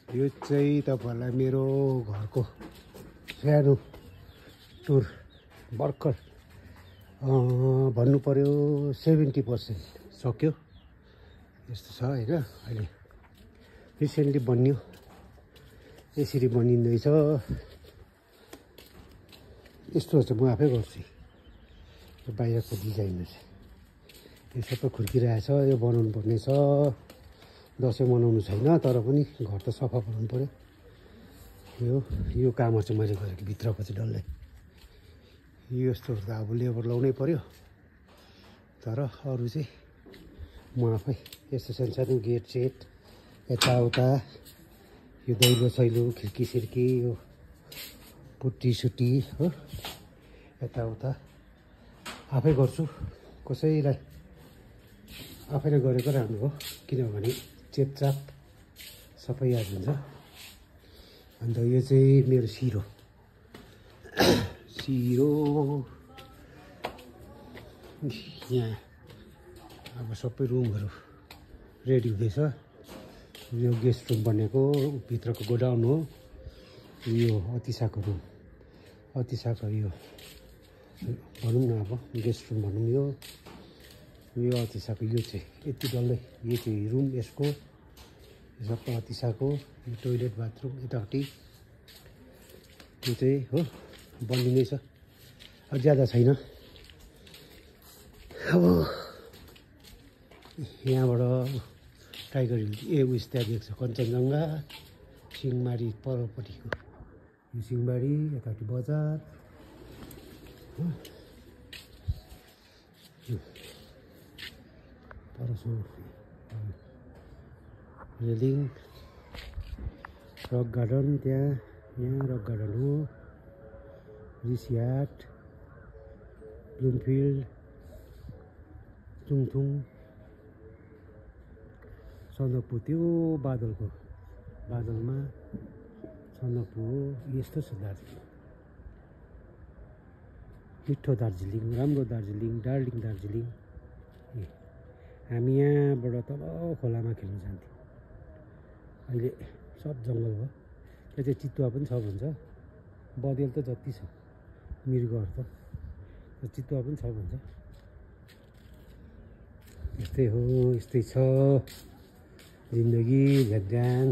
यो चाहिँ तपाईहरुलाई मेरो घरको सानो टुर भर्खर भन्नु पर्यो 70% सक्यो। यस्तो छ हैन। अहिले रिसेन्टली बन्यो, यसरी बनिँदैछ। यस्तो चाहिँ म आफै गर्छु। यो बाहिरको डिजाइन चाहिँ यो सबै खुर्किरहेछ। यो बनाउनु पर्ने छ। दसैँ मनाउनु छैन तर पनि घर त सफा बनाउनु पर्यो। यो काम चाहिँ मैले गरेको भित्रको चाहिँ डल्लै यस्तोहरू त अब लेबर लाउनै पर्यो। तर अरू चाहिँ म आफै यस्तो सानो गेट सेट यताउता यो दैलो सैलो खिड्की सिर्की यो पुट्टी सुट्टी हो यताउता आफै गर्छु। कसैलाई आफैले गरेको राम्रो हो, किनभने चेपचाप सबै याद हुन्छ। अन्त यो चाहिँ मेरो सिरो यहाँ अब सबै रुमहरू रेडी हुँदैछ। यो गेस्ट रुम बनेको भित्रको गोडाउन हो। यो अतिसाको रुम, अतिसाको यो भनौँ न अब गेस्ट रुम भनौँ। यो अतिसाको यो चाहिँ यति डल्लै यो चाहिँ रुम यसको सबै अतिसाको। यो टोइलेट बाथरुम यतापट्टि यो चाहिँ हो बनिँदै छ। अब ज्यादा छैन। अब यहाँबाट टाइगर हिल उस त्यहाँ देख्छ कञ्चनजङ्घा, सिंहमारी परपट्टिको यो सिंहमारी यतापट्टि बजार परसो रेलिङ रक गार्डन यहाँ रक गार्डन हो। रिसियाट ब्लुमफिल्ड चुङथुङ सन्दकपू त्यो बादलमा सन्दकपू हो। यस्तो छ दार्जिलिङ, मिठो दार्जिलिङ, राम्रो दार्जिलिङ, डार्लिङ दार्जिलिङ। हामी यहाँबाट तल खोलामा खेल्न जान्थ्यौँ। अहिले सब जङ्गल भयो। त्यहाँ चाहिँ चितुवा पनि छ भन्छ। बँदेल त जति छ, मृगहरू त चितुवा पनि छ भन्छ। यस्तै हो, यस्तै छ जिन्दगी झ्याङझ्याङ।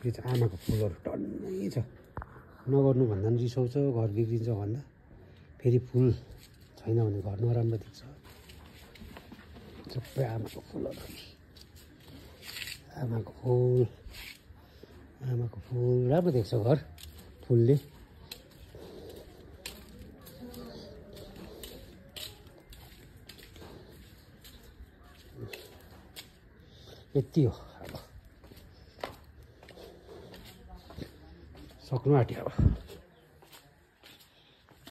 यो चाहिँ आमाको फुलहरू टन्नै छ। नगर्नु भन्दा पनि रिसाउँछ, घर बिग्रिन्छ भन्दा। फेरि फुल छैन भने घर नराम्रो देख्छ। सबै आमाको फुलहरू, आमाको फुल राम्रो देख्छ घर फुलले। यति हो अब सक्नु आँट्यो अब।